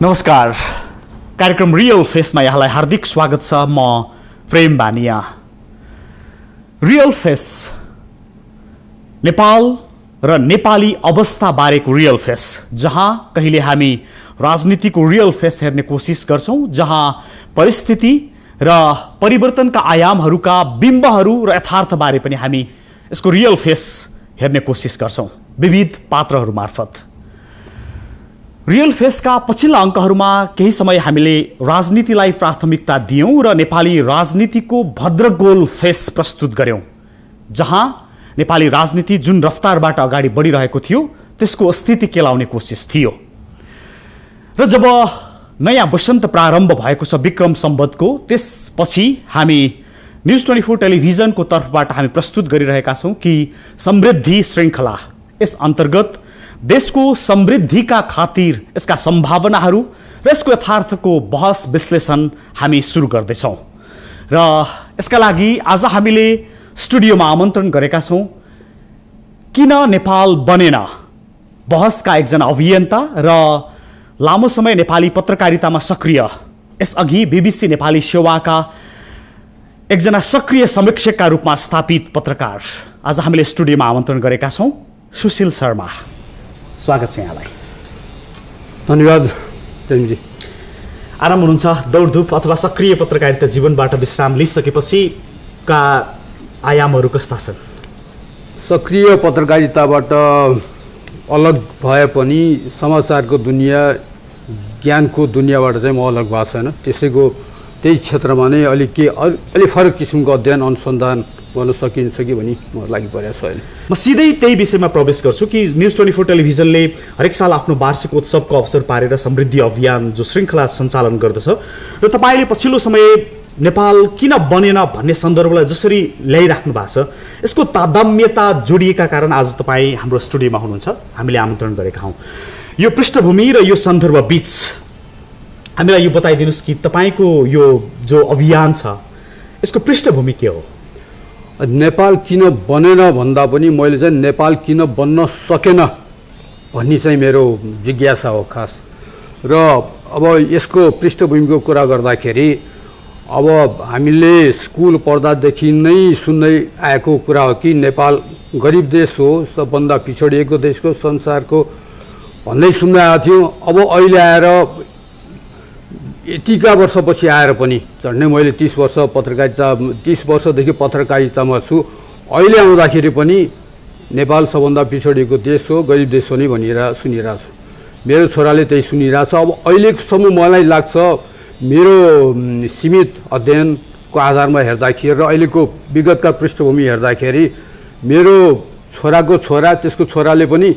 नमस्कार कार्यक्रम रियल फेसमा यहाँलाई हार्दिक स्वागत छ। म प्रेम बानिया। रियल फेस नेपाल र नेपाली अवस्था बारेको रियल फेस, जहाँ कहिले हामी राजनीतिको रियल फेस हेर्ने कोसिस गर्छौं, जहाँ परिस्थिति र परिवर्तनका आयामहरूका बिम्बहरू र यथार्थ बारे पनि हामी यसको रियल फेस हेर्ने कोसिस गर्छौं विविध पात्रहरू मार्फत। रियल फेसका पछिल्ला अङ्कहरूमा केही समय हामीले राजनीतिलाई प्राथमिकता दियौं र नेपाली राजनीतिको भद्रगोल फेस प्रस्तुत गर्यौं, जहाँ नेपाली राजनीति जुन रफ्तारबाट अगाडि बढिरहेको थियो त्यसको स्थिति केलाउने कोसिस थियो। र जब नयाँ वसन्त प्रारम्भ भएको छ विक्रम सम्वतको, त्यसपछि हामी न्यूज 24 टेलिभिजनको तर्फबाट हामी प्रस्तुत गरिरहेका छौं कि समृद्धि श्रृङ्खला। यस अन्तर्गत देशको समृद्धिका खातिर यसका सम्भावनाहरू र यसको यथार्थको बहस विश्लेषण हामी सुरु गर्दैछौँ। र यसका लागि आज हामीले स्टुडियोमा आमन्त्रण गरेका छौँ किन नेपाल बनेन बहसका एकजना अभियन्ता र लामो समय नेपाली पत्रकारितामा सक्रिय, यसअघि बीबीसी नेपाली सेवाका एकजना सक्रिय समीक्षकका रूपमा स्थापित पत्रकार आज हामीले स्टुडियोमा आमन्त्रण गरेका छौँ सुशील शर्मा। स्वागत छ यहाँलाई। धन्यवाद प्रेमजी। आराम हुनुहुन्छ? दौडधुप अथवा सक्रिय पत्रकारिता जीवनबाट विश्राम लिइसकेपछि का आयामहरू कस्ता छन्? सक्रिय पत्रकारिताबाट अलग भए पनि समाचारको दुनियाँ, ज्ञानको दुनियाँबाट चाहिँ म अलग भएको छैन। त्यसैको त्यही क्षेत्रमा नै अलि फरक किसिमको अध्ययन अनुसन्धान गर्न सकिन्छ कि भनी म लागि परेको छैन। म सिधै त्यही विषयमा प्रवेश गर्छु कि न्यूज 24 टेलिभिजनले हरेक साल आफ्नो वार्षिक उत्सवको अवसर पारेर समृद्धि अभियान जो श्रृङ्खला सञ्चालन गर्दछ र तपाईँले पछिल्लो समय नेपाल किन बनेन भन्ने सन्दर्भलाई जसरी ल्याइराख्नु भएको छ, यसको तादाम्यता जोडिएका कारण आज तपाईँ हाम्रो स्टुडियोमा हुनुहुन्छ, हामीले आमन्त्रण गरेका हौँ। यो पृष्ठभूमि र यो सन्दर्भ बीच हामीलाई यो बताइदिनुहोस् कि तपाईँको यो जो अभियान छ यसको पृष्ठभूमि के हो? नेपाल किन बनेन भन्दा पनि मैले चाहिँ नेपाल किन बन्न सकेन भन्ने चाहिँ मेरो जिज्ञासा हो खास। र अब यसको पृष्ठभूमिको कुरा गर्दाखेरि अब हामीले स्कुल पढ्दादेखि नै सुन्दै आएको कुरा हो कि नेपाल गरिब देश हो, सबभन्दा पिछडिएको देशको संसारको भन्दै सुन्दै आएको थियौँ। अब अहिले आएर यतिका वर्षपछि आएर पनि झन्डै मैले 30 वर्षदेखि पत्रकारितामा छु। अहिले आउँदाखेरि पनि नेपाल सबभन्दा पिछडिएको देश हो, गरिब देश हो नि भनेर सुनिरहेको छु। मेरो छोराले त्यही सुनिरहेको छ। अब अहिलेसम्म मलाई लाग्छ मेरो सीमित अध्ययनको आधारमा हेर्दाखेरि र अहिलेको विगतका पृष्ठभूमि हेर्दाखेरि मेरो छोराको छोरा, त्यसको छोराले पनि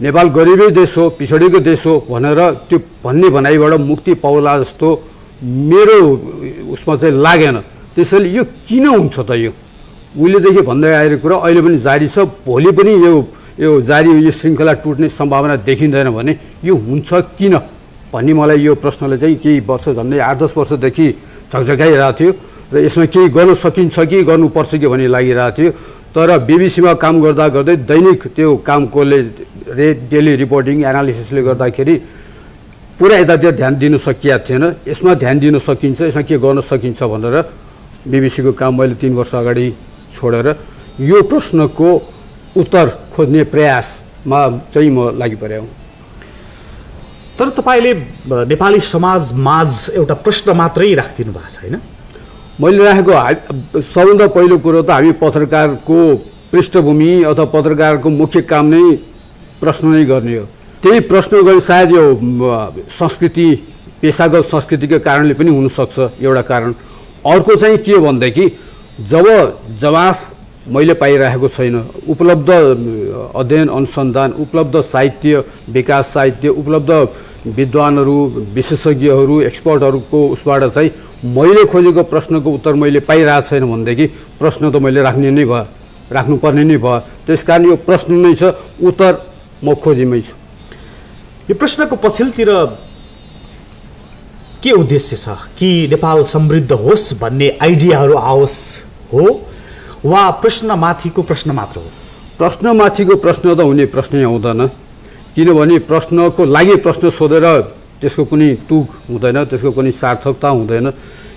नेपाल गरिबै देश हो, पिछडिएको देश हो भनेर त्यो भन्ने भनाइबाट मुक्ति पाउला जस्तो मेरो उसमा चाहिँ लागेन। त्यसैले यो किन हुन्छ त? यो उहिलेदेखि भन्दै आएको कुरा अहिले पनि जारी छ, भोलि पनि यो जारी यो श्रृङ्खला टुट्ने सम्भावना देखिँदैन भने यो हुन्छ किन भन्ने मलाई यो प्रश्नले चाहिँ केही वर्ष झन्डै 8-10 वर्षदेखि झकझकाइरहेको थियो र यसमा केही गर्न सकिन्छ कि गर्नुपर्छ कि भन्ने लागिरहेको थियो। तर बीबीसीमा काम गर्दा गर्दै दैनिक त्यो कामकोले डेली रिपोर्टिङ एनालिसिसले गर्दाखेरि पुरा यतातिर ध्यान दिन सकिएको थिएन। यसमा ध्यान दिन सकिन्छ, यसमा के गर्न सकिन्छ भनेर बीबीसीको काम मैले 3 वर्ष अगाडि छोडेर यो प्रश्नको उत्तर खोज्ने प्रयासमा चाहिँ म लागि परेँ। तर तपाईँले नेपाली समाज माझ एउटा प्रश्न मात्रै राखिदिनु भएको छैन? मैले राखेको सबभन्दा पहिलो कुरो त हामी पत्रकारको पृष्ठभूमि अथवा पत्रकारको मुख्य काम नै प्रश्न नै गर्ने हो। त्यही प्रश्न गर्ने सायद यो संस्कृति, पेसागत संस्कृतिको कारणले पनि हुनसक्छ एउटा कारण। अर्को चाहिँ के भनेदेखि जब जवाफ मैले पाइरहेको छैन, उपलब्ध अध्ययन अनुसन्धान, उपलब्ध साहित्य, विकास साहित्य, उपलब्ध विद्वानहरू, विशेषज्ञहरू, एक्सपर्टहरूको उसबाट चाहिँ मैले खोजेको प्रश्नको उत्तर मैले पाइरहेको छैन भनेदेखि प्रश्न त मैले राख्नुपर्ने नै भयो। त्यसकारण यो प्रश्न नै छ, उत्तर म खोजीमै छु। यो प्रश्नको पछिल्तिर के उद्देश्य छ कि नेपाल समृद्ध होस् भन्ने आइडियाहरू आओस् हो वा प्रश्नमाथिको प्रश्न मात्र हो? प्रश्नमाथिको प्रश्न त हुने प्रश्नै आउँदैन, किनभने प्रश्नको लागि प्रश्न सोधेर त्यसको कुनै तुक हुँदैन, त्यसको कुनै सार्थकता हुँदैन।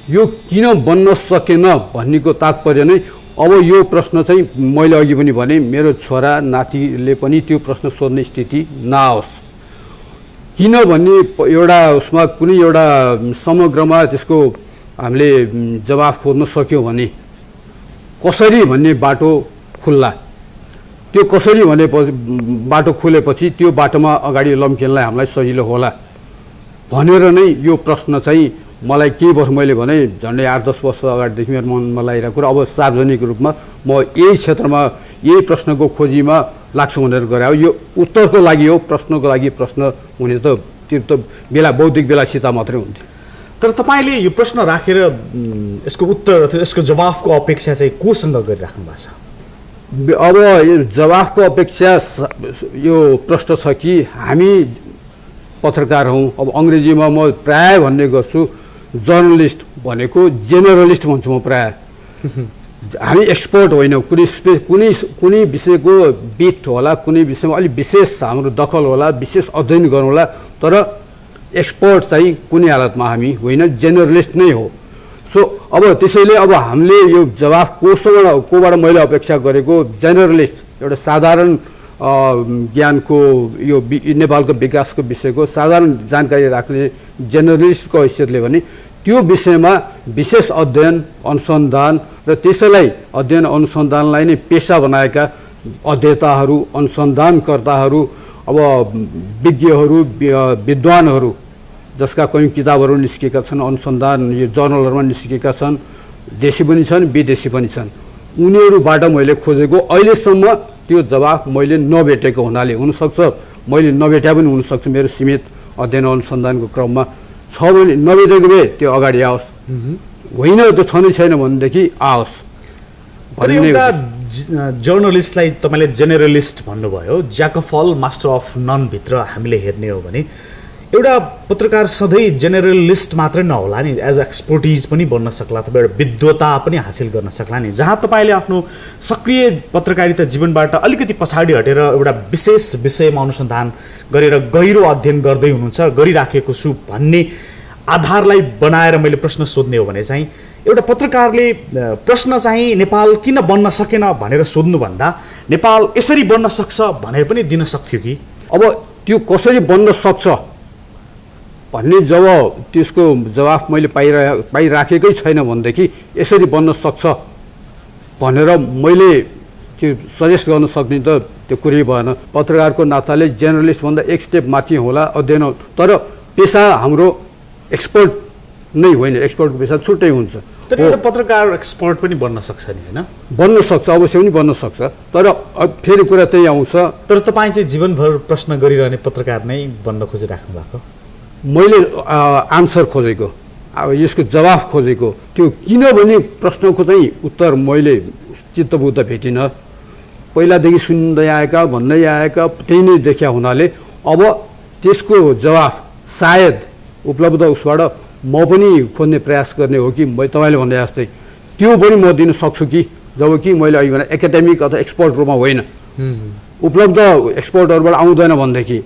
यो किन बन्न सकेन भन्नेको तात्पर्य नै अब यो प्रश्न चाहिँ मैले अघि पनि भने मेरो छोरा नातिले पनि त्यो प्रश्न सोध्ने स्थिति नआओस्। किन भन्ने एउटा उसमा कुनै एउटा समग्रमा त्यसको हामीले जवाफ खोज्न सक्यो भने कसरी भन्ने बाटो खुल्ला। त्यो कसरी भनेपछि बाटो खुलेपछि त्यो बाटोमा अगाडि लम्किनलाई हामीलाई सजिलो होला भनेर नै यो प्रश्न चाहिँ मलाई केही वर्ष मैले भने झन्डै 8-10 वर्ष अगाडिदेखि मेरो मनमा लागिरहेको कुरा अब सार्वजनिक रूपमा म यही क्षेत्रमा यही प्रश्नको खोजीमा लाग्छु भनेर गरे हो। यो उत्तरको लागि हो, प्रश्नको लागि प्रश्न हुने त त्यो त बेला बौद्धिक बेलासिता मात्रै हुन्थ्यो। तर तपाईँले यो प्रश्न राखेर यसको उत्तर अथवा यसको जवाफको अपेक्षा चाहिँ कोसँग गरिराख्नु भएको छ? अब यो जवाफको अपेक्षा यो प्रश्न छ कि हामी पत्रकार हौँ। अब अङ्ग्रेजीमा म प्राय भन्ने गर्छु जर्नलिस्ट भनेको जेनरलिस्ट भन्छु म प्राय। हामी एक्सपर्ट होइनौँ, कुनै विषयको बिट होला, कुनै विषयमा अलिक विशेष हाम्रो दखल होला, विशेष अध्ययन गर्नु होला, तर एक्सपर्ट चाहिँ कुनै हालतमा हामी होइन, जेनरलिस्ट नै हो। सो अब त्यसैले अब हामीले यो जवाफ कोबाट मैले अपेक्षा गरेको जेनरलिस्ट एउटा साधारण ज्ञानको यो नेपालको विकासको विषयको साधारण जानकारी राख्ने जेनरलिस्टको हैसियतले भने त्यो विषयमा विशेष अध्ययन अनुसन्धान र त्यसैलाई अध्ययन अनुसन्धानलाई नै पेसा बनाएका अध्येताहरू, अनुसन्धानकर्ताहरू, अब विज्ञहरू, विद्वानहरू जसका कयौँ किताबहरू निस्केका छन्, अनुसन्धान यो जर्नलहरूमा निस्केका छन्, देशी पनि छन् विदेशी पनि छन्, उनीहरूबाट मैले खोजेको अहिलेसम्म त्यो जवाफ मैले नभेटेको हुनाले हुनसक्छ मैले नभेटा पनि हुनसक्छ मेरो सीमित अध्ययन अनुसन्धानको क्रममा छ भने नभेटेको भए त्यो अगाडि आओस्, होइन त्यो छँदै छैन भनेदेखि आओस्। एउटा जर्नलिस्टलाई तपाईँले जेनरलिस्ट भन्नुभयो, jack of all master of none भित्र हामीले हेर्ने हो भने एउटा पत्रकार सधैँ जेनरलिस्ट मात्रै नहोला नि, एज एक्सपर्टिज पनि बन्न सक्ला, तपाईँ एउटा विद्वता पनि हासिल गर्न सक्ला नि। जहाँ तपाईँले आफ्नो सक्रिय पत्रकारिता जीवनबाट अलिकति पछाडि हटेर एउटा विशेष विषयमा अनुसन्धान गरेर गहिरो अध्ययन गर्दै हुनुहुन्छ, गरिराखेको छु भन्ने आधारलाई बनाएर मैले प्रश्न सोध्ने हो भने चाहिँ एउटा पत्रकारले प्रश्न चाहिँ नेपाल किन बन्न सकेन भनेर सोध्नुभन्दा नेपाल यसरी बन्न सक्छ भनेर पनि दिन सक्थ्यो कि? अब त्यो कसरी बन्न सक्छ भन्ने जब त्यसको जवाफ मैले पाइराखेकै छैन भनेदेखि यसरी बन्न सक्छ भनेर मैले त्यो सजेस्ट गर्न सक्ने त त्यो कुरै भएन। पत्रकारको नाताले जेनरलिस्टभन्दा एक स्टेप माथि होला अध्ययन, तर पेसा हाम्रो एक्सपर्ट नै होइन, एक्सपर्टको पेसा छुट्टै हुन्छ। तर एउटा पत्रकार एक्सपर्ट पनि बन्न सक्छ नि, होइन? बन्न सक्छ, अवश्य पनि बन्न सक्छ, तर फेरि कुरा त्यही आउँछ। तर तपाईँ चाहिँ जीवनभर प्रश्न गरिरहने पत्रकार नै बन्न खोजिराख्नु भएको? मैले आन्सर खोजेको, अब यसको जवाफ खोजेको, त्यो किनभने प्रश्नको चाहिँ उत्तर मैले चित्तबुद्ध भेटिनँ। पहिलादेखि सुन्दै आएका भन्दै आएका त्यही नै देखिया हुनाले अब त्यसको जवाफ सायद उपलब्ध उसबाट म पनि खोज्ने प्रयास गर्ने हो कि तपाईँले भने जस्तै त्यो पनि म दिन सक्छु कि, जब कि मैले अघि भने एकाडेमिक अथवा एक्सपर्ट रूपमा होइन, उपलब्ध एक्सपर्टहरूबाट आउँदैन भनेदेखि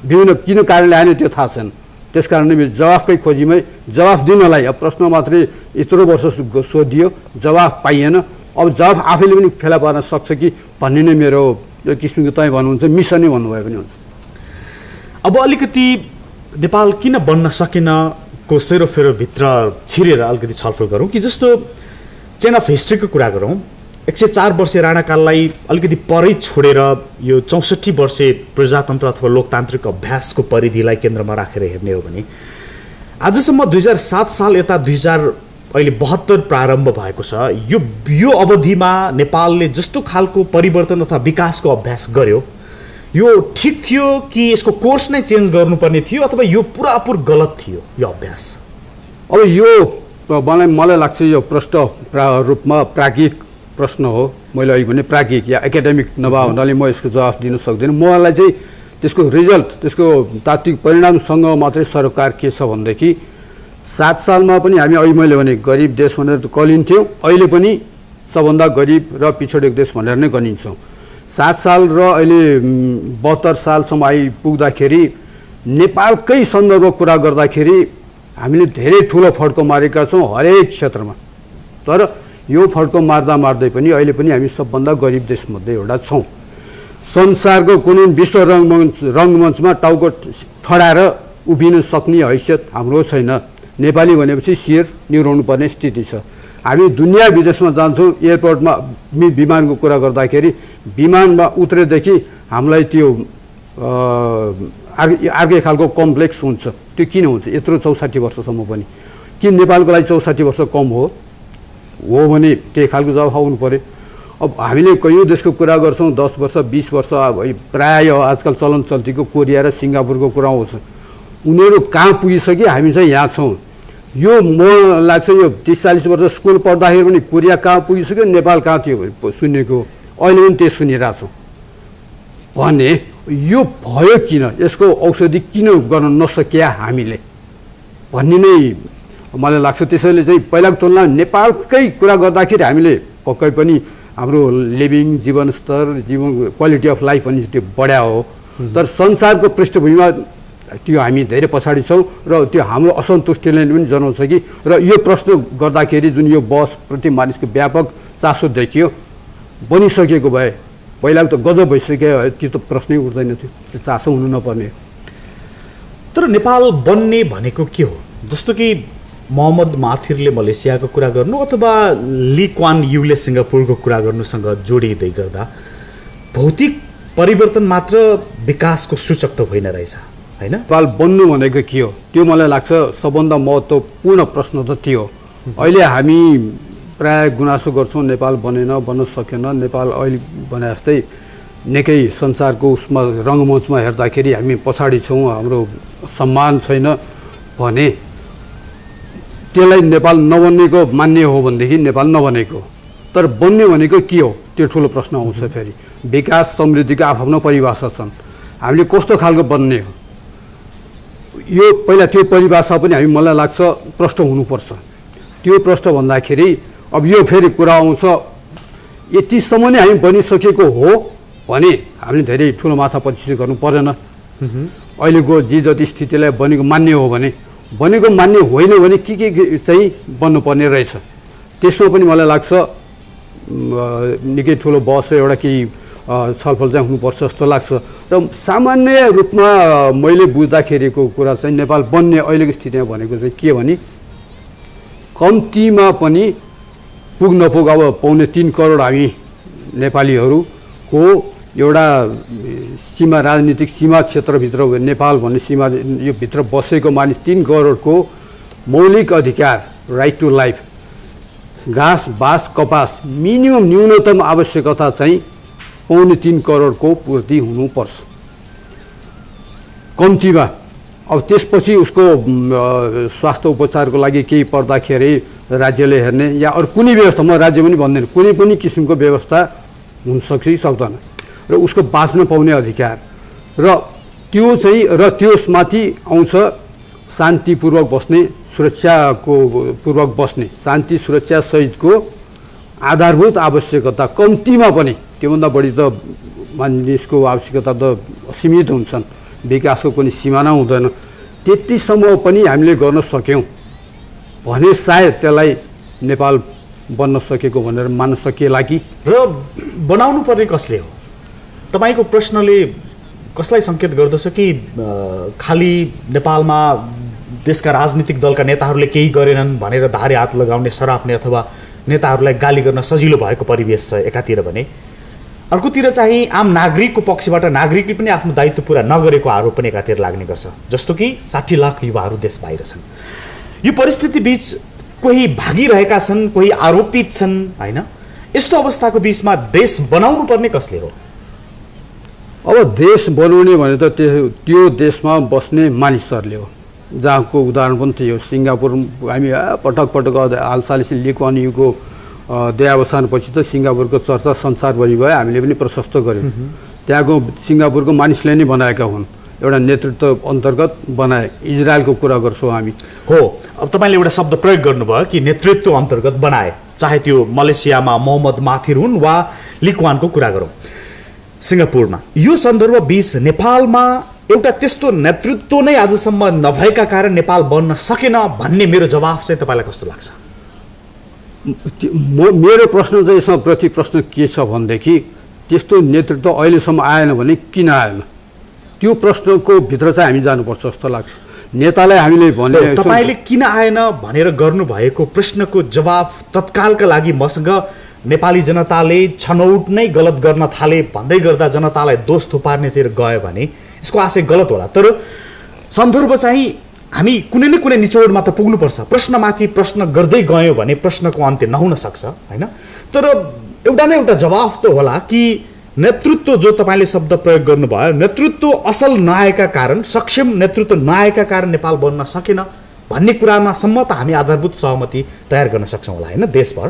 विभिन्न किन कारणले आएन त्यो थाहा छैन। त्यस कारणले मेरो जवाफकै खोजीमै जवाफ दिनलाई अब प्रश्न मात्रै यत्रो वर्ष सोधियो, जवाफ पाइएन, अब जवाफ आफैले पनि फेला पार्न सक्छ कि भन्ने नै मेरो यो किसिमको तपाईँ भन्नुहुन्छ मिसन नै भन्नुभयो पनि हुन्छ। अब अलिकति नेपाल किन बन्न सकेन को सेरोफेरोभित्र छिरेर अलिकति छलफल गरौँ कि जस्तो चेन अफ हिस्ट्रीको कुरा गरौँ। 104 वर्षीय राणाकाललाई अलिकति परै छोडेर यो 64 वर्षे प्रजातन्त्र अथवा लोकतान्त्रिक अभ्यासको परिधिलाई केन्द्रमा राखेर हेर्ने हो भने आजसम्म 2007 साल यता 2072 प्रारम्भ भएको छ। यो अवधिमा नेपालले जस्तो खालको परिवर्तन अथवा विकासको अभ्यास गर्यो यो ठिक थियो कि यसको कोर्स नै चेन्ज गर्नुपर्ने थियो अथवा यो पुरापुर गलत थियो यो अभ्यास? अब यो मलाई लाग्छ यो प्रश्न रूपमा प्राज्ञिक प्रश्न हो। मैले अघि भने प्राज्ञिक या एकाडेमिक नभए हुनाले म यसको जवाफ दिन सक्दिनँ। मलाई चाहिँ त्यसको रिजल्ट, त्यसको तात्विक परिणामसँग मात्रै सरोकार के छ भनेदेखि 7 सालमा पनि हामी अघि मैले भने गरिब देश भनेर कलिन्थ्यौँ, अहिले पनि सबभन्दा गरिब र पिछडिएको देश भनेर नै गनिन्छौँ। 7 साल र अहिले 72 सालसम्म आइपुग्दाखेरि नेपालकै सन्दर्भ कुरा गर्दाखेरि हामीले धेरै ठुलो फड्को मारेका छौँ हरेक क्षेत्रमा। तर यो फड्को मार्दै पनि अहिले पनि हामी सबभन्दा गरिब देशमध्ये एउटा छौँ। संसारको कुनै विश्व रङ्गमञ्चमा टाउको ठडाएर उभिन सक्ने हैसियत हाम्रो छैन। नेपाली भनेपछि शिर निहुराउनु पर्ने स्थिति छ। हामी दुनियाँ विदेशमा जान्छौँ, एयरपोर्टमा विमानको कुरा गर्दाखेरि विमानमा उत्रेदेखि हामीलाई त्यो अर्कै खालको कम्प्लेक्स हुन्छ। त्यो किन हुन्छ? यत्रो 64 वर्षसम्म पनि किन नेपालको लागि 64 वर्ष कम हो भने त्यही खालको जवाफ आउनु पऱ्यो। अब हामीले कयौँ देशको कुरा गर्छौँ, 10 वर्ष 20 वर्ष प्रायः आजकल चलन चल्तीको कोरिया र सिङ्गापुरको कुरा आउँछ। उनीहरू कहाँ पुगिसके, हामी चाहिँ यहाँ छौँ। यो म लाग्छ यो 30-40 वर्ष स्कुल पढ्दाखेरि पनि कोरिया कहाँ पुगिसक्यो, नेपाल कहाँ थियो सुनेको, अहिले पनि त्यही सुनिरहेको छौँ भने यो भयो किन? यसको औषधि किन गर्न नसकिया हामीले भन्ने नै मलाई लाग्छ। त्यसैले चाहिँ पहिलाको तुलनामा नेपालकै कुरा गर्दाखेरि हामीले पक्कै पनि हाम्रो लिभिङ जीवनस्तर क्वालिटी अफ लाइफ पनि त्यो बढ्या हो। तर संसारको पृष्ठभूमिमा त्यो हामी धेरै पछाडि छौँ र त्यो हाम्रो असन्तुष्टिले पनि जनाउँछ कि र यो प्रश्न गर्दाखेरि जुन यो बसप्रति मानिसको व्यापक चासो देखियो बनिसकेको भए पहिलाको त गजब भइसक्यो, त्यो त प्रश्नै उठ्दैन थियो, त्यो चासो हुनु नपर्ने। तर नेपाल बन्ने भनेको के हो? जस्तो कि मोहम्मद माथिरले मलेसियाको कुरा गर्नु अथवा ली क्वान युले सिङ्गापुरको कुरा गर्नुसँग जोडिँदै गर्दा भौतिक परिवर्तन मात्र विकासको सूचक त होइन रहेछ, होइन? नेपाल बन्नु भनेको के हो? त्यो मलाई लाग्छ सबभन्दा महत्त्वपूर्ण प्रश्न त त्यो हो। अहिले हामी प्राय गुनासो गर्छौँ नेपाल बन्न सकेन। नेपाल अहिले भने जस्तै निकै संसारको उसमा रङ्गमञ्चमा हेर्दाखेरि हामी पछाडि छौँ, हाम्रो सम्मान छैन भने त्यसलाई नेपाल नबन्नेको मान्ने हो भनेदेखि नेपाल नबनेको। तर बन्ने भनेको के हो? त्यो ठुलो प्रश्न आउँछ। फेरि विकास समृद्धिको आफ्नो परिभाषा छन्। हामीले कस्तो खालको बन्ने हो यो पहिला त्यो परिभाषा पनि हामी मलाई लाग्छ प्रश्न हुनुपर्छ। त्यो प्रश्न भन्दाखेरि अब यो फेरि कुरा आउँछ यतिसम्म नै हामी बनिसकेको हो भने हामीले धेरै ठुलो माथापच्ची गर्नु परेन। अहिलेको जे जति स्थितिलाई बनेको मान्ने हो भने, बनेको मान्ने होइन भने के चाहिँ बन्नुपर्ने रहेछ, त्यसमा पनि मलाई लाग्छ निकै ठुलो बहस र एउटा केही छलफल चाहिँ हुनुपर्छ जस्तो लाग्छ। र सामान्य रूपमा मैले बुझ्दाखेरिको कुरा चाहिँ नेपाल बन्ने अहिलेको स्थितिमा भनेको चाहिँ के भने कम्तीमा पनि पुग नपुग अब 3.25 करोड हामी नेपालीहरूको एउटा सीमा राजनीतिक सीमा क्षेत्रभित्र नेपाल भन्ने सीमा यो भित्र बसेको मानिस 3 करोडको मौलिक अधिकार राइट टु लाइफ, घाँस बाँस कपास मिनिमम न्यूनतम आवश्यकता चाहिँ 3.25 करोडको पूर्ति हुनुपर्छ कम्तीमा। अब त्यसपछि उसको स्वास्थ्य उपचारको लागि केही पर्दाखेरि राज्यले हेर्ने या अरू कुनै व्यवस्था, म राज्य पनि भन्दैन, कुनै पनि किसिमको व्यवस्था हुनसक्छ कि सक्दैन र उसको बाँच्न पाउने अधिकार र त्यो चाहिँ र त्यसमाथि आउँछ शान्तिपूर्वक बस्ने, सुरक्षाको पूर्वक बस्ने, शान्ति सुरक्षा सहितको आधारभूत आवश्यकता कम्तीमा पनि। त्योभन्दा बढी त मानिसको आवश्यकता त सीमित हुन्छन्, विकासको कुनै सिमाना हुँदैन। त्यतिसम्म पनि हामीले गर्न सक्यौँ भने सायद त्यसलाई नेपाल बन्न सकेको भनेर मान्न सकिएला कि। र बनाउनु पर्ने कसले हो? तपाईँको प्रश्नले कसलाई सङ्केत गर्दछ कि खालि नेपालमा देशका राजनीतिक दलका नेताहरूले केही गरेनन् भनेर धारे हात लगाउने, सराप्ने अथवा नेताहरूलाई गाली गर्न सजिलो भएको परिवेश छ एकातिर भने, अर्कोतिर चाहिँ आम नागरिकको पक्षबाट नागरिकले पनि आफ्नो दायित्व पुरा नगरेको आरोप पनि एकातिर लाग्ने गर्छ। जस्तो कि 60 लाख युवाहरू देश बाहिर छन्। यो परिस्थिति बीच कोही भागिरहेका छन्, कोही आरोपित छन्, होइन? यस्तो अवस्थाको बीचमा देश बनाउनु पर्ने कसले हो? अब देश बनाउने भने त त्यो देशमा बस्ने मानिसहरूले हो, जहाँको उदाहरण पनि थियो सिङ्गापुर। हामी पटक पटक हालसालै ली क्वान युको देहावसानपछि त सिङ्गापुरको चर्चा संसारभरि भयो, हामीले पनि प्रशस्त गऱ्यौँ। त्यहाँको सिङ्गापुरको मानिसले नै बनाएका हुन्, एउटा नेतृत्व अन्तर्गत बनाए। इजरायलको कुरा गर्छौँ हामी हो। अब तपाईँले एउटा शब्द प्रयोग गर्नुभयो कि नेतृत्व अन्तर्गत बनाए, चाहे त्यो मलेसियामा मोहम्मद माथिर हुन् वा ली क्वानको कुरा गरौँ सिङ्गापुरमा। यो सन्दर्भ बीच नेपालमा एउटा त्यस्तो नेतृत्व नै आजसम्म नभएका कारण नेपाल बन्न सकेन भन्ने मेरो जवाफ चाहिँ तपाईँलाई कस्तो लाग्छ? मेरो प्रश्न चाहिँ यसमा प्रति प्रश्न के छ भनेदेखि त्यस्तो नेतृत्व अहिलेसम्म आएन भने किन आएन, त्यो प्रश्नको भित्र चाहिँ हामी जानुपर्छ जस्तो लाग्छ। नेतालाई हामीले भने तपाईँले किन आएन भनेर गर्नुभएको प्रश्नको जवाफ तत्कालका लागि मसँग नेपाली जनताले छनौट नै गलत गर्न थाले भन्दै गर्दा जनतालाई दोष थुपार्नेतिर गयो भने यसको आशय गलत होला। तर सन्दर्भ चाहिँ हामी कुनै न कुनै निचोडमा त पुग्नुपर्छ। प्रश्नमाथि प्रश्न गर्दै गयो भने प्रश्नको अन्त्य नहुन सक्छ होइन। तर एउटा न एउटा जवाफ त होला कि नेतृत्व जो तपाईँले शब्द प्रयोग गर्नुभयो, नेतृत्व असल नआएका कारण, सक्षम नेतृत्व नआएका कारण नेपाल बन्न सकेन भन्ने कुरामा सम्म त हामी आधारभूत सहमति तयार गर्न सक्छौँ होला होइन देशभर?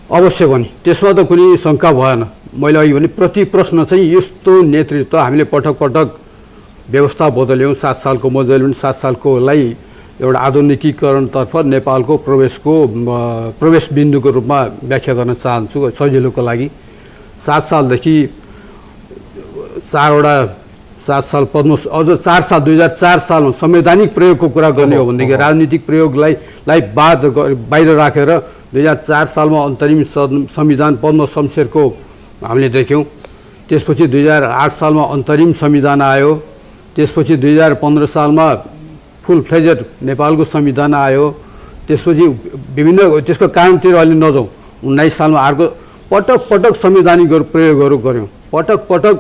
अवश्य पनि त्यसमा त कुनै शङ्का भएन। मैले अघि भने प्रति प्रश्न चाहिँ यस्तो नेतृत्व हामीले पटक पटक व्यवस्था बदल्यौँ। 7 सालको बदल्यौँ, 7 सालकोलाई एउटा आधुनिकीकरणतर्फ नेपालको प्रवेश बिन्दुको रूपमा व्याख्या गर्न चाहन्छु सजिलोको लागि। 7 सालदेखि 7 साल पद्म अझ 4 साल 2004 सालमा संवैधानिक प्रयोगको कुरा गर्ने हो भनेदेखि राजनीतिक प्रयोगलाई बाहिर राखेर 2004 सालमा अन्तरिम संविधान पद्म शमशेरको हामीले देख्यौँ। त्यसपछि 2008 सालमा अन्तरिम संविधान आयो। त्यसपछि 2015 सालमा फुल फ्लेजेड नेपालको संविधान आयो। त्यसपछि विभिन्न त्यसको कारणतिर अहिले नजाउँ। 19 सालमा अर्को पटक पटक संवैधानिक प्रयोगहरू गऱ्यौँ, पटक पटक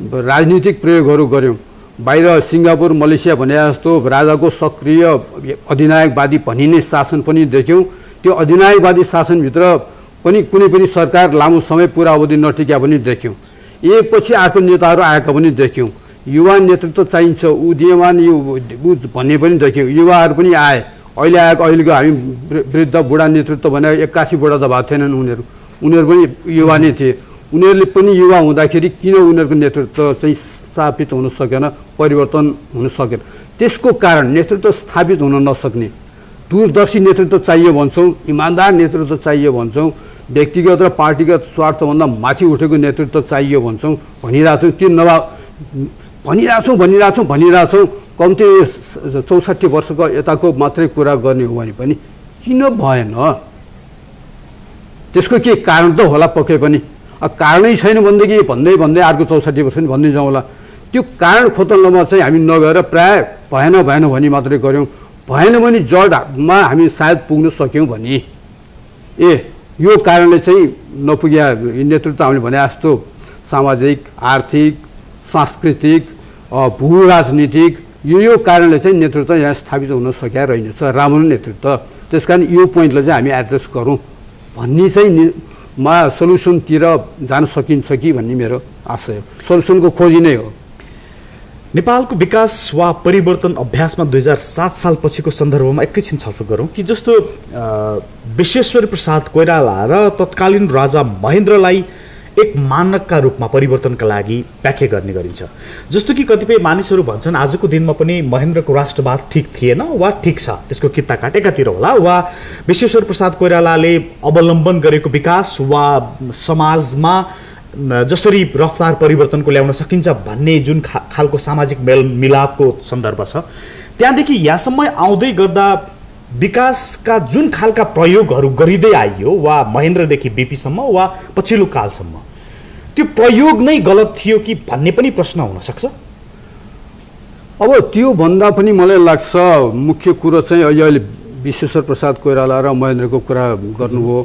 राजनीतिक प्रयोगहरू गऱ्यौँ। बाहिर सिङ्गापुर मलेसिया भने जस्तो राजाको सक्रिय अधिनायकवादी भनिने शासन पनि देख्यौँ। त्यो अधिनायकवादी शासनभित्र पनि कुनै पनि सरकार लामो समय पुरा अवधि नटिक्या पनि देख्यौँ। एकपछि अर्को नेताहरू आएका पनि देख्यौँ। युवा नेतृत्व चाहिन्छ, उदीयमान भन्ने पनि देख्यौँ। युवाहरू पनि आए। अहिलेको हामी वृद्ध बुढा नेतृत्व भने 81 बुढा त भएको थिएनन् उनीहरू पनि युवा नै थिए। उनीहरूले पनि युवा हुँदाखेरि किन उनीहरूको नेतृत्व चाहिँ स्थापित हुन सकेन, परिवर्तन हुन सकेन? त्यसको कारण नेतृत्व स्थापित हुन नसक्ने, दूरदर्शी नेतृत्व चाहियो भन्छौँ, इमान्दार नेतृत्व चाहियो भन्छौँ, व्यक्तिगत र पार्टीगत स्वार्थभन्दा माथि उठेको नेतृत्व चाहियो भन्छौँ, भनिरहेछौँ। त्यो भनिरहेछौँ कम्ती 64 वर्षको यताको मात्रै कुरा गर्ने हो भने पनि किन भएन? त्यसको के कारण त होला पक्कै पनि। कारणै छैन भनेदेखि भन्दै अर्को 64 वर्ष भन्दै जाउँ होला। त्यो कारण खोतल्नमा चाहिँ हामी नगएर प्राय भएन भनी मात्रै गऱ्यौँ। भएन भने जडमा हामी सायद पुग्न सक्यौँ भने यो कारणले चाहिँ नपुग्या नेतृत्व हामीले भने जस्तो सामाजिक, आर्थिक, सांस्कृतिक, भू राजनीतिक यो कारणले चाहिँ नेतृत्व यहाँ स्थापित हुन सकिया रहेछ, राम्रो नेतृत्व। त्यस कारण यो पोइन्टलाई चाहिँ हामी एड्रेस गरौँ भन्ने चाहिँ सल्युसनतिर जान सकिन्छ कि भन्ने मेरो आशय हो। सल्युसनको खोजी नै हो। नेपालको विकास वा परिवर्तन अभ्यासमा 2007 साल पछिको सन्दर्भमा एकैछिन छलफल गरौँ कि जस्तो विश्वेश्वर प्रसाद कोइराला र तत्कालीन राजा महेन्द्रलाई एक मानकका रूपमा परिवर्तनका लागि व्याख्या गर्ने गरिन्छ। जस्तो कि कतिपय मानिसहरू भन्छन् आजको दिनमा पनि महेन्द्रको राष्ट्रवाद ठिक थिएन वा ठिक छ, त्यसको कित्ताकाट एकातिर होला, वा विश्वेश्वर प्रसाद कोइरालाले अवलम्बन गरेको विकास वा समाजमा जसरी रफ्तार परिवर्तनको ल्याउन सकिन्छ भन्ने जुन खालको सामाजिक मेलमिलापको सन्दर्भ छ, त्यहाँदेखि यहाँसम्म आउँदै गर्दा विकासका जुन खालका प्रयोगहरू गरिँदै आइयो वा महेन्द्रदेखि बीपीसम्म वा पछिल्लो कालसम्म त्यो प्रयोग नै गलत थियो कि भन्ने पनि प्रश्न हुन सक्छ। अब त्यो भन्दा पनि मलाई लाग्छ मुख्य कुरो चाहिँ अहिले विश्वेश्वर प्रसाद कोइराला र महेन्द्रको कुरा गर्नुभयो।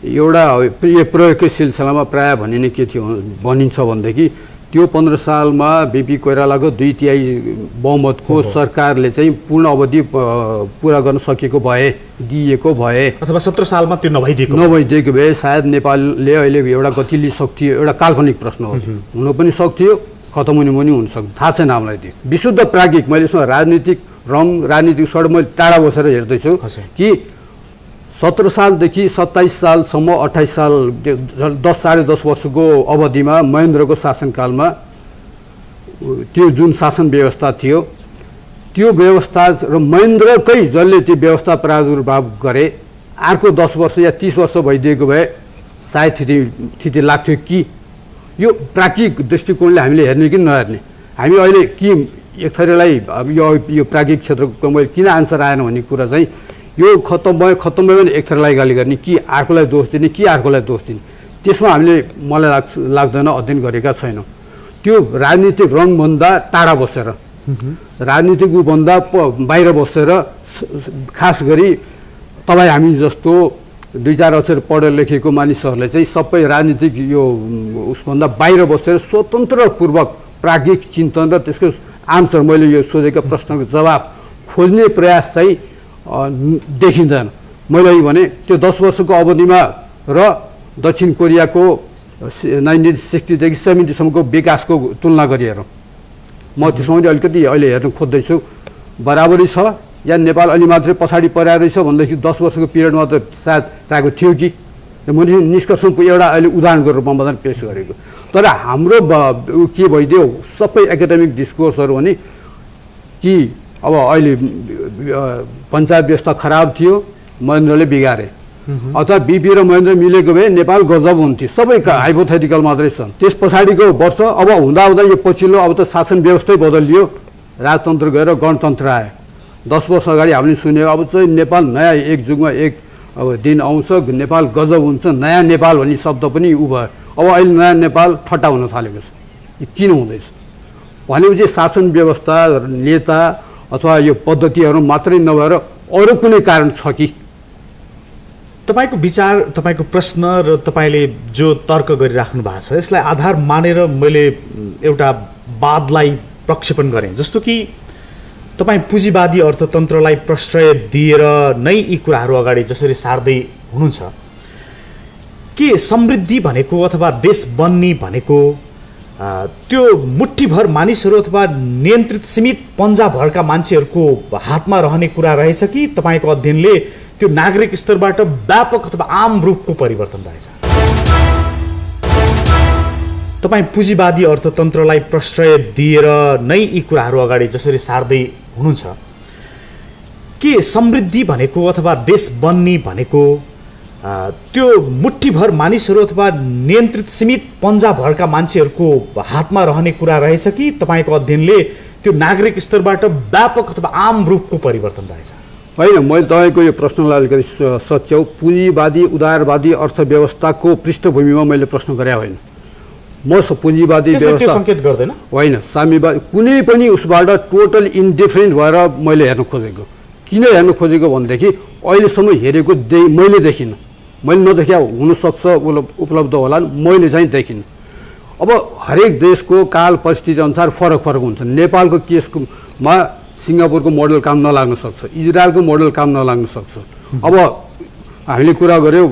एउटा प्रयोगकै सिलसिलामा प्राय भनिने के थियो भनिन्छ भनेदेखि त्यो 15 सालमा बीपी कोइरालाको 2/3 बहुमतको सरकारले चाहिँ पूर्ण अवधि पुरा गर्न सकेको दिएको भए अथवा 17 सालमा त्यो नभइदिएको भए सायद नेपालले अहिले एउटा गति लिइसक्थ्यो। एउटा काल्पनिक प्रश्न हो, हुन पनि सक्थ्यो, खतम हुने पनि हुन सक्थ्यो, थाहा छैन हामीलाई। त्यो विशुद्ध प्राज्ञिक, मैले यसमा राजनीतिक राजनीतिक सड मैले टाढा बसेर हेर्दैछु कि 17 सालदेखि 27 सालसम्म 28 साल 10 साढे 10 वर्षको अवधिमा महेन्द्रको शासनकालमा त्यो जुन शासन व्यवस्था थियो त्यो व्यवस्था र महेन्द्रकै जसले त्यो व्यवस्था प्रादुर्भाव गरे अर्को 10 वर्ष या 30 वर्ष भइदिएको भए सायद थिति लाग्थ्यो कि यो प्राज्ञिक दृष्टिकोणले हामीले हेर्ने कि नहेर्ने। हामी अहिले कि एक थरीलाई अब यो प्राज्ञिक क्षेत्रको मैले किन आन्सर आएन भन्ने कुरा चाहिँ यो खत्तम भयो भने एक थरीलाई गाली गर्ने कि अर्कोलाई दोष दिने कि अर्कोलाई दोष दिने त्यसमा हामीले मलाई लाग्दैन अध्ययन गरेका छैनौँ। त्यो राजनीतिक रङभन्दा टाढा बसेर राजनीतिक ऊभन्दा बाहिर बसेर खास गरी तपाईँ हामी जस्तो 2-4 अक्षर पढेर लेखेको मानिसहरूले चाहिँ सबै राजनीतिक यो उसभन्दा बाहिर बसेर स्वतन्त्रपूर्वक प्राज्ञिक चिन्तन र त्यसको आन्सर मैले यो सोधेका प्रश्नको जवाब खोज्ने प्रयास चाहिँ देखिँदैन। मैले भने त्यो 10 वर्षको अवधिमा र दक्षिण कोरियाको 1960 देखि 70 सम्मको विकासको तुलना गरिएर म त्यसमा पनि अलिकति अहिले हेर्न खोज्दैछु बराबरी छ या नेपाल अलि मात्रै पछाडि परेर रहेछ भनेदेखि 10 वर्षको पिरियडमा त सायद चाहिएको थियो कि मैले निष्कर्षको एउटा अहिले उदाहरणको रूपमा मात्रै पेश गरेको। तर हाम्रो के भइदियो सबै एकाडेमिक डिस्कोर्सहरू भने कि अब अहिले पञ्चायत व्यवस्था खराब थियो महेन्द्रले बिगारे अथवा बिपी र महेन्द्र मिलेको भए नेपाल गजब हुन्थ्यो सबै हाइपोथेटिकल मात्रै छन्। त्यस पछाडिको वर्ष अब हुँदा यो पछिल्लो अब त शासन व्यवस्थै बदलियो राजतन्त्र गएर गणतन्त्र आयो। 10 वर्ष अगाडि हामीले सुन्यो अब चाहिँ नेपाल नयाँ एक जुगमा एक अब दिन आउँछ नेपाल गजब हुन्छ नयाँ नेपाल भन्ने शब्द पनि उ भयो। अब अहिले नयाँ नेपाल ठट्टा हुन थालेको छ यो किन हुँदैछ भनेपछि शासन व्यवस्था नेता अथवा यो पद्धतिहरू मात्रै नभएर अरू कुनै कारण छ कि? तपाईको विचार तपाईको प्रश्न र तपाईले जो तर्क गरिराख्नु भएको छ यसलाई आधार मानेर मैले एउटा वादलाई प्रक्षेपण गरेँ जस्तो कि तपाईँ पुँजीवादी अर्थतन्त्रलाई प्रश्रय दिएर नै यी कुराहरू अगाडि जसरी सार्दै हुनुहुन्छ के समृद्धि भनेको अथवा देश बन्ने भनेको त्यो मुठ्ठीभर मानिसहरू अथवा नियन्त्रित सीमित पन्जाभरका मान्छेहरूको हातमा रहने कुरा रहेछ कि तपाईँको अध्ययनले त्यो नागरिक स्तरबाट व्यापक अथवा आम रूपको परिवर्तन रहेछ? तपाईँ पुँजीवादी अर्थतन्त्रलाई प्रश्रय दिएर नै यी कुराहरू अगाडि जसरी सार्दै हुनुहुन्छ के समृद्धि भनेको अथवा देश बन्ने भनेको त्यो मुठ्ठीभर मानिसहरू अथवा नियन्त्रित सीमित पन्जाभरका मान्छेहरूको हातमा रहने कुरा रहेछ कि तपाईँको अध्ययनले त्यो नागरिक स्तरबाट व्यापक अथवा आम रूपको परिवर्तन रहेछ? होइन मैले तपाईँको यो प्रश्नलाई अलिकति सच्याउ पुँजीवादी उदारवादी अर्थव्यवस्थाको पृष्ठभूमिमा मैले प्रश्न गरे होइन। म पुँजीवादी व्यवस्था संकेत गर्दैन होइन साम्यवादी कुनै पनि उसबाट टोटल इन्डिफरेन्ट भएर मैले हेर्न खोजेको। किन हेर्न खोजेको भनेदेखि अहिलेसम्म हेरेको मैले देखिनँ मैले नदेखा हुनसक्छ उपलब्ध होला मैले चाहिँ देखिनँ। अब हरेक देशको काल परिस्थिति अनुसार फरक हुन्छ। नेपालको केसमा सिङ्गापुरको मोडल काम नलाग्न सक्छ इजरायलको मोडल काम नलाग्न सक्छ। अब हामीले कुरा गऱ्यौँ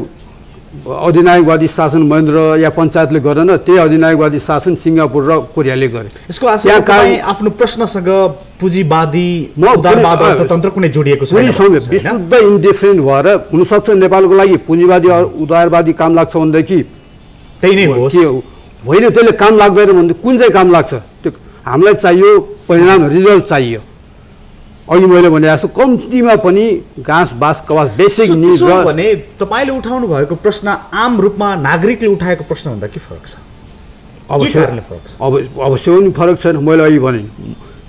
अधिनायकवादी शासन महेन्द्र या पञ्चायतले गरेन त्यही अधिनायकवादी शासन सिङ्गापुर र कोरियाले गरे। यसको आफ्नो प्रश्नसँग पुँजीवादी उदारवाद अर्थतन्त्र कुनै जोडिएको छ विशुद्ध इन्डिफरेन्ट भएर हुनसक्छ नेपालको लागि पुँजीवादी उदारवादी काम लाग्छ भनेदेखि त्यही नै हो होइन त्यसले काम लाग्दैन भने कुन चाहिँ काम लाग्छ त्यो हामीलाई चाहियो परिणाम रिजल्ट चाहियो। अघि मैले भने जस्तो कम्तीमा पनि घाँस बाँस कवास बेसिक निड र भने तपाईँले उठाउनु भएको प्रश्न आम रूपमा नागरिकले उठाएको प्रश्नभन्दा के फरक छ? अवश्य पनि फरक छैन। मैले अघि भने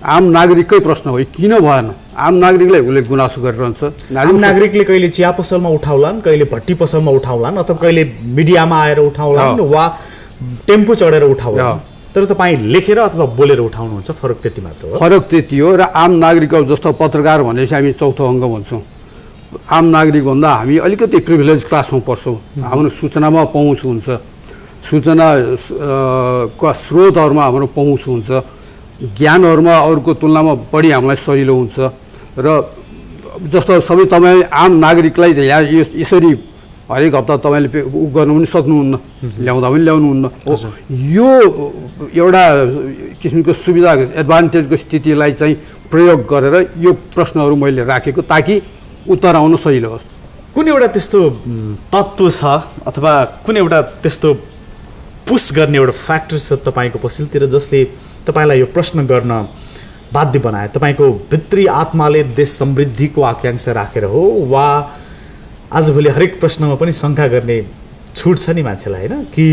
आम नागरिककै प्रश्न हो किन भएन आम नागरिकलाई उसले गुनासो गरिरहन्छ। आम नागरिकले कहिले चिया पसलमा उठाउलान् कहिले भट्टी पसलमा उठाउलान् अथवा कहिले मिडियामा आएर उठाउलान् वा टेम्पो चढेर उठाउलान् तर तपाईँ लेखेर अथवा बोलेर उठाउनुहुन्छ फरक त्यति मात्र हो। फरक त्यति हो र आम नागरिक जस्तो पत्रकार भनेपछि हामी चौथो अङ्ग भन्छौँ। आम नागरिक भन्दा हामी अलिकति प्रिभिलेज क्लासमा पर्छौँ। हाम्रो सूचनामा पहुँच हुन्छ सूचनाका स्रोतहरूमा हाम्रो पहुँच हुन्छ ज्ञानहरूमा अरूको तुलनामा बढी हामीलाई सजिलो हुन्छ र जस्तो सबै तपाईँ आम नागरिकलाई यसरी हरेक हप्ता तपाईँले उ गर्नु पनि सक्नुहुन्न ल्याउँदा पनि ल्याउनुहुन्न। यो एउटा किसिमको सुविधा एडभान्टेजको स्थितिलाई चाहिँ प्रयोग गरेर यो प्रश्नहरू मैले राखेको ताकि उत्तर आउन सजिलो होस्। कुन एउटा त्यस्तो तत्त्व छ अथवा कुन एउटा त्यस्तो पुस गर्ने एउटा फ्याक्टर छ तपाईँको पछिल्लोतिर जसले तपाईँलाई यो प्रश्न गर्न बाध्य बनायो? तपाईँको भित्री आत्माले देश समृद्धिको आकाङ्क्षा राखेर हो वा आजभोलि हरेक प्रश्नमा पनि शङ्का गर्ने छुट छ नि मान्छेलाई होइन कि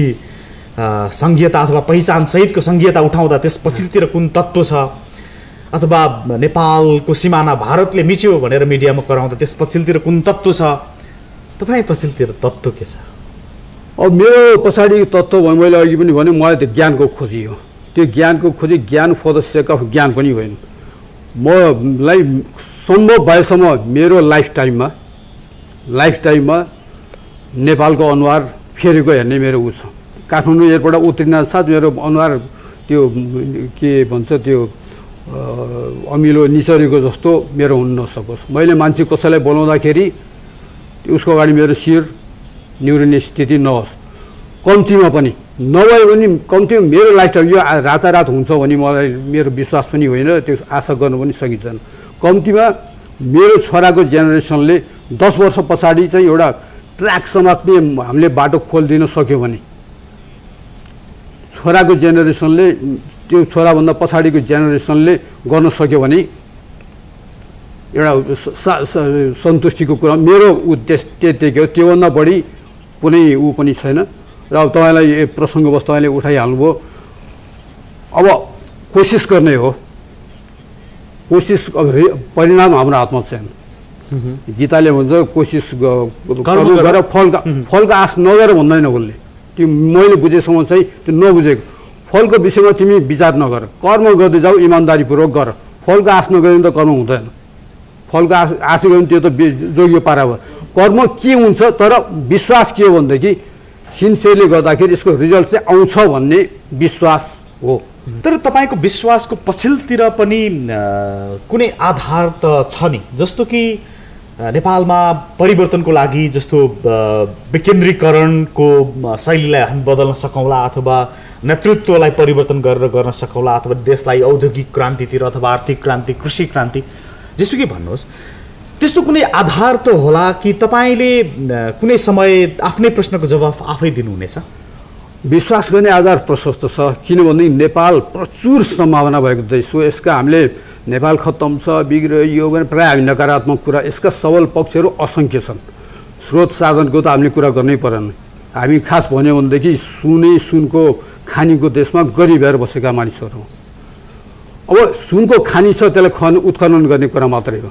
संघीयता अथवा पहिचान सहितको संघीयता उठाउँदा त्यस पछिल्लोतिर कुन तत्त्व छ अथवा नेपालको सिमाना भारतले मिच्यो भनेर मिडियामा कराउँदा त्यस पछिल्लोतिर कुन तत्त्व छ? तपाईँ पछिल्लोतिर तत्त्व के छ? अब मेरो पछाडि तत्त्व मैले अघि पनि भने मलाई त्यो ज्ञानको खोजी हो। त्यो ज्ञानको खोजी ज्ञान फर द सेक अफ ज्ञान पनि होइन। मलाई सम्भव भएसम्म मेरो लाइफटाइममा नेपालको अनुहार फेरेको हेर्ने मेरो ऊ छ। काठमाडौँ एयरपोर्ट उत्रिन साथ मेरो अनुहार त्यो के भन्छ त्यो अमिलो निचरेको जस्तो मेरो हुन नसकोस्। मैले मान्छे कसैलाई बोलाउँदाखेरि उसको अगाडि मेरो शिर निहुरिने स्थिति नहोस्। कम्तीमा पनि नभए पनि कम्तीमा मेरो लाइफटाइम यो रातारात हुन्छ भने मलाई मेरो विश्वास पनि होइन, त्यो आशा गर्नु पनि सकिँदैन। कम्तीमा मेरो छोराको जेनेरेसनले 10 वर्ष पछाडि चाहिँ एउटा ट्र्याक समात्ने हामीले बाटो खोलिदिन सक्यो भने, छोराको जेनेरेसनले त्यो छोराभन्दा पछाडिको जेनेरेसनले गर्न सक्यो भने एउटा सन्तुष्टिको कुरा मेरो उद्देश्य त्यतिकै हो। त्योभन्दा बढी कुनै ऊ पनि छैन। र अब तपाईँलाई यो प्रसङ्गवश तपाईँले उठाइहाल्नुभयो। अब कोसिस गर्ने हो। कोसिस परिणाम हाम्रो हातमा छैन। गीताले भन्छ कोसिस गर फलको आश नगर भन्दैन उसले। त्यो मैले बुझेसम्म चाहिँ त्यो नबुझेको। फलको विषयमा तिमी विचार नगर, कर्म गर्दै जाऊ, इमान्दारीपूर्वक गर। फलको आश नगरे त कर्म हुँदैन। फलको आश गऱ्यो भने त्यो त जोगियो पारा भयो। कर्म के हुन्छ तर विश्वास के हो भनेदेखि सिन्सियरली गर्दाखेरि यसको रिजल्ट चाहिँ आउँछ भन्ने विश्वास हो। तर तपाईँको विश्वासको पछिल्लोतिर पनि कुनै आधार त छ नि, जस्तो कि नेपालमा परिवर्तनको लागि जस्तो विकेन्द्रीकरणको शैलीलाई हामी बदल्न सकौँला अथवा नेतृत्वलाई परिवर्तन गरेर गर्न सकौँला अथवा देशलाई औद्योगिक क्रान्तितिर अथवा आर्थिक क्रान्ति, कृषि क्रान्ति जेसुकै भन्नुहोस्, त्यस्तो कुनै आधार त होला कि तपाईँले कुनै समय आफ्नै प्रश्नको जवाफ आफै दिनुहुनेछ? विश्वास गर्ने आधार प्रशस्त छ। किनभने नेपाल प्रचुर सम्भावना भएको देश हो। यसका हामीले नेपाल खत्तम छ बिग्रियो यो भने प्रायः हामी नकारात्मक कुरा, यसका सबल पक्षहरू असङ्ख्य छन्। स्रोत साधनको त हामीले कुरा गर्नै परेन। हामी खास भन्यो भनेदेखि सुनको खानीको देशमा गरिब भएर बसेका मानिसहरू। अब सुनको खानी छ त्यसलाई उत्खनन गर्ने कुरा मात्रै हो।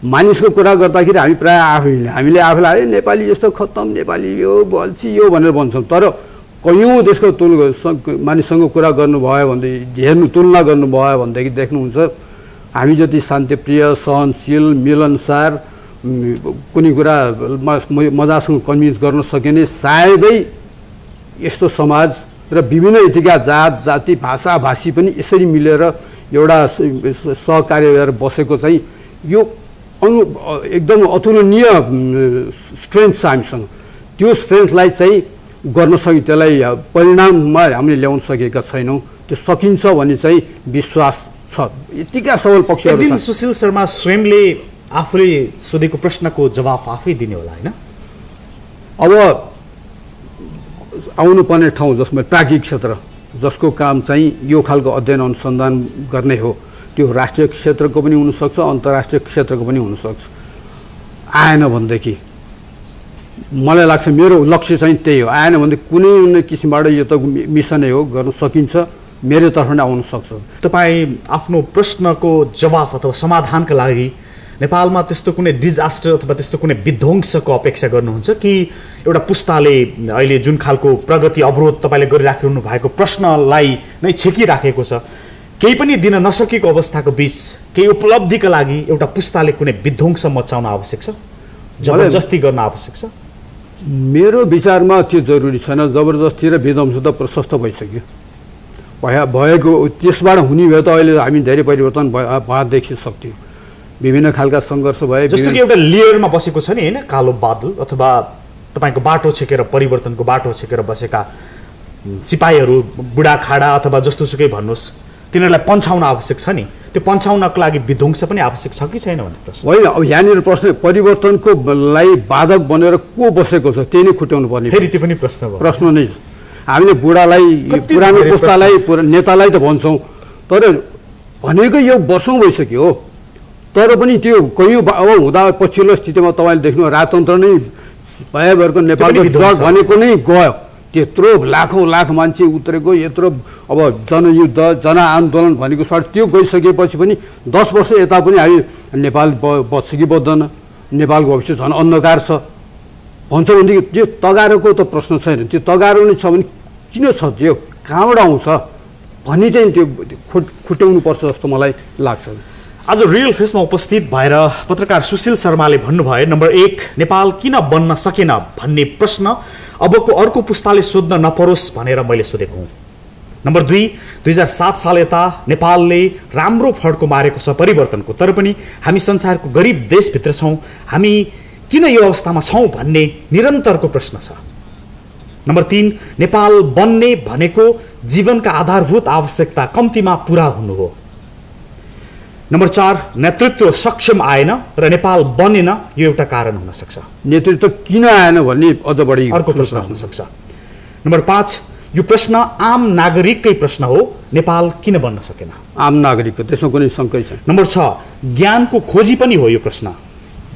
मानिसको कुरा गर्दाखेरि हामी प्रायः हामीले आफूलाई नेपाली जस्तो खत्तम, नेपाली यो बल्छी यो भनेर भन्छौँ। तर कयौँ देशको मानिससँग कुरा गर्नुभयो भनेदेखि तुलना गर्नुभयो भनेदेखि देख्नुहुन्छ हामी जति शान्तिप्रिय, सहनशील, मिलनसार, कुनै कुरा मजासँग कन्भिन्स गर्न सकिने सायदै यस्तो समाज र विभिन्न यतिका जात जाति भाषा भाषी पनि यसरी मिलेर एउटा सहकार्य गरेर बसेको चाहिँ यो एकदम अतुलनीय स्ट्रेन्थ छ हामीसँग। त्यो स्ट्रेन्थलाई चाहिँ गर्न सकि त्यसलाई परिणाममा हामीले ल्याउन सकेका छैनौँ। त्यो सकिन्छ भन्ने चाहिँ विश्वास छ। यतिका सबल पक्षहरू छन्। सुशील शर्मा स्वयंले आफूले सोधेको प्रश्नको जवाफ आफै दिने होला हैन? अब आउनुपर्ने ठाउँ जसमा प्राज्ञिक क्षेत्र जसको काम चाहिँ यो खालको अध्ययन अनुसन्धान गर्ने हो, त्यो राष्ट्रिय क्षेत्रको पनि हुनसक्छ, अन्तर्राष्ट्रिय क्षेत्रको पनि हुनसक्छ। आएन भनेदेखि मलाई लाग्छ मेरो लक्ष्य चाहिँ त्यही हो। आएन भने कुनै किसिमबाट यो त मिसनै हो, गर्न सकिन्छ, मेरो तर्फबाट आउन सक्छ। तपाईँ आफ्नो प्रश्नको जवाफ अथवा समाधानका लागि नेपालमा त्यस्तो कुनै डिजास्टर अथवा त्यस्तो कुनै विध्वंसको अपेक्षा गर्नुहुन्छ कि एउटा पुस्ताले अहिले जुन खालको प्रगति अवरोध तपाईँले गरिराख्नु भएको प्रश्नलाई नै छेकिराखेको छ, केही पनि दिन नसकेको अवस्थाको बीच केही उपलब्धिका लागि एउटा पुस्ताले कुनै विध्वंस मचाउन आवश्यक छ, जबरजस्ती गर्न आवश्यक छ? मेरो विचारमा त्यो जरुरी छैन। जबरजस्ती र विध्वंस त प्रशस्त भइसक्यो, भएको त्यसबाट हुने भए त अहिले हामी धेरै परिवर्तन भए देखिन सक्थ्यौँ। विभिन्न खालका सङ्घर्ष भए, जस्तो कि एउटा लेयरमा बसेको छ नि हैन, कालो बादल अथवा तपाईँको बाटो छेकेर परिवर्तनको बाटो छेकेर बसेका सिपाहीहरू, बुढाखाडा अथवा जस्तोसुकै भन्नुहोस्, तिनीहरूलाई पन्छाउन आवश्यक छ नि। त्यो पन्छाउनको लागि विध्वंस पनि आवश्यक छ कि छैन भन्ने प्रश्न होइन। अब यहाँनिर प्रश्न परिवर्तनको लाई बाधक बनेर को बसेको छ त्यही नै खुट्याउनु पर्ने। फेरि त्यो पनि प्रश्न नै छ। हामीले बुढालाई, पुरानो पुस्तालाई, नेतालाई त भन्छौँ, तर भनेको यो वर्षौँ भइसक्यो हो। तर पनि त्यो कयौँ अब हुँदा पछिल्लो स्थितिमा तपाईँले देख्नु राजतन्त्र नै भएभरको नेपालको जग भनेको नै गयो। त्यत्रो लाखौँ लाख मान्छे उत्रेको, यत्रो अब जनयुद्ध जनआन्दोलन भनेको त्यो गइसकेपछि पनि 10 वर्ष यता पनि हामी नेपाल बच्छ कि बच्दैन, नेपालको भविष्य झन् अन्धकार छ भन्छ भनेदेखि त्यो तगारोको त प्रश्न छैन। त्यो तगारो नै छ भने किन छ, त्यो कहाँबाट आउँछ भन्ने चाहिँ त्यो खुट्याउनुपर्छ जस्तो मलाई लाग्छ। आज रियल फेसमा उपस्थित भएर पत्रकार सुशील शर्माले भन्नुभयो, नम्बर 1 नेपाल किन बन्न सकेन भन्ने प्रश्न अबको अर्को पुस्ताले सोध्न नपरोस् भनेर मैले सोधेको हुँ। नम्बर 2 2007 साल यता नेपालले राम्रो फड्को मारेको छ परिवर्तनको, तर पनि हामी संसारको गरिब देशभित्र छौँ, हामी किन यो अवस्थामा छौँ भन्ने निरन्तरको प्रश्न छ। नम्बर 3 नेपाल बन्ने भनेको जीवनका आधारभूत आवश्यकता कम्तीमा पुरा हुनु हो। नम्बर 4 नेतृत्व सक्षम आएन र नेपाल बनेन, यो एउटा कारण हुन सक्छ। नेतृत्व किन आएन भन्ने अझ बढी अर्को प्रश्न हुन सक्छ। नम्बर 5 यो प्रश्न आम नागरिककै प्रश्न हो, नेपाल किन बन्न सकेन? आम नागरिकको त्यसमा कुनै शङ्कै छैन। नम्बर 6 ज्ञानको खोजी पनि हो यो प्रश्न,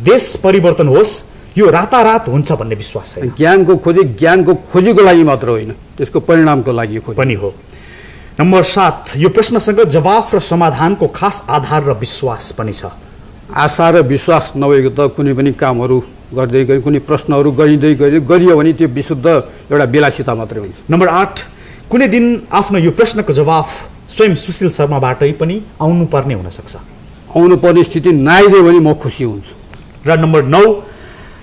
देश परिवर्तन होस् यो रातारात हुन्छ भन्ने विश्वास छैन। ज्ञानको खोजीको लागि मात्र होइन, त्यसको परिणामको लागि पनि हो। नम्बर 7 यो प्रश्नसँग जवाफ र समाधानको खास आधार र विश्वास पनि छ। आशा र विश्वास नभएको त कुनै पनि कामहरू गर्दै गए, कुनै प्रश्नहरू गरियो भने त्यो विशुद्ध एउटा बेलासिता मात्रै हुन्छ। नम्बर 8 कुनै दिन आफ्नो यो प्रश्नको जवाफ स्वयं सुशील शर्माबाटै पनि आउनुपर्ने हुनसक्छ। आउनुपर्ने स्थिति नआइदियो भने म खुसी हुन्छु। र नम्बर 9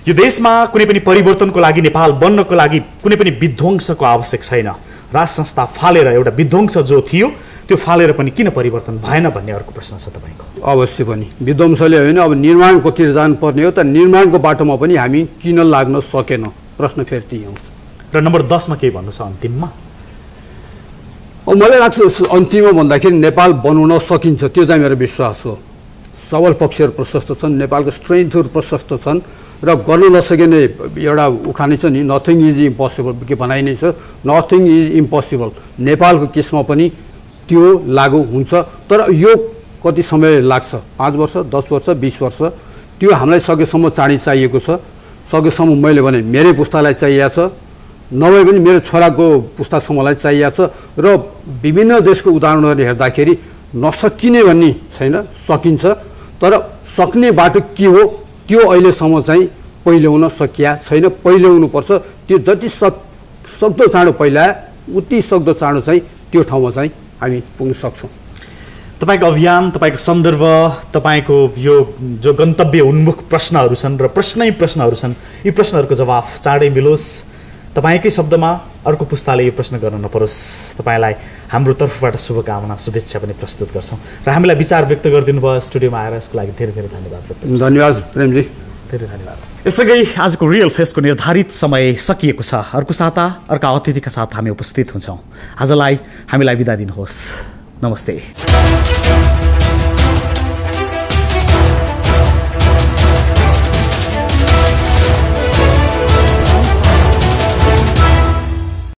यो देशमा कुनै पनि परिवर्तनको लागि, नेपाल बन्नको लागि कुनै पनि विध्वंसको आवश्यक छैन। राज संस्था फालेर एउटा विध्वंस जो थियो त्यो फालेर पनि किन परिवर्तन भएन भन्ने अर्को प्रश्न छ तपाईँको। अवश्य पनि विध्वंसले होइन, अब निर्माणकोतिर जानुपर्ने हो, त निर्माणको बाटोमा पनि हामी किन लाग्न सकेनौँ, प्रश्न फेरि त्यही आउँछ। र नम्बर 10 मा के भन्नु छ अन्तिममा? मलाई लाग्छ अन्तिममा भन्दाखेरि नेपाल बनाउन सकिन्छ, त्यो चाहिँ मेरो विश्वास हो। सबल पक्षहरू प्रशस्त छन्, नेपालको स्ट्रेन्थहरू प्रशस्त छन् र गर्न नसकिने एउटा उखानै छ नि, नथिङ इज इम्पोसिबल के भनाइ नै छ, नथिङ इज इम्पोसिबल। नेपालको केसमा पनि त्यो लागु हुन्छ, तर यो कति समय लाग्छ, 5 वर्ष 10 वर्ष 20 वर्ष, त्यो हामीलाई सकेसम्म चाँडै चाहिएको छ। सकेसम्म मैले भने मेरै पुस्तालाई चाहिएको छ, नभए पनि मेरो छोराको पुस्तासम्मलाई चाहिएको छ। र विभिन्न देशको उदाहरणहरू हेर्दाखेरि नसकिने भन्ने छैन, सकिन्छ, तर सक्ने बाटो के हो त्यो अहिलेसम्म चाहिँ पहिल्याउन सकिया छैन। पहिल्याउनुपर्छ, त्यो जति सक्दो चाँडो पहिला उति सक्दो चाँडो चाहिँ त्यो ठाउँमा चाहिँ हामी पुग्न सक्छौँ। तपाईँको अभियान, तपाईँको सन्दर्भ, तपाईँको यो जो गन्तव्य उन्मुख प्रश्नहरू छन् र प्रश्नहरू छन्, यी प्रश्नहरूको जवाफ चाँडै मिलोस्। तपाईँकै शब्दमा अर्को पुस्ताले यो प्रश्न गर्न नपरोस्। तपाईँलाई हाम्रो तर्फबाट शुभकामना शुभेच्छा पनि प्रस्तुत गर्छौँ र हामीलाई विचार व्यक्त गरिदिनु भयो, स्टुडियोमा आएर यसको लागि धेरै धेरै धन्यवाद। धन्यवाद प्रेमजी, धेरै धन्यवाद। यसअघि आजको रियल फेसको निर्धारित समय सकिएको छ। अर्को साता अर्का अतिथिका साथ हामी उपस्थित हुन्छौँ। आजलाई हामीलाई बिदा दिनुहोस्। नमस्ते।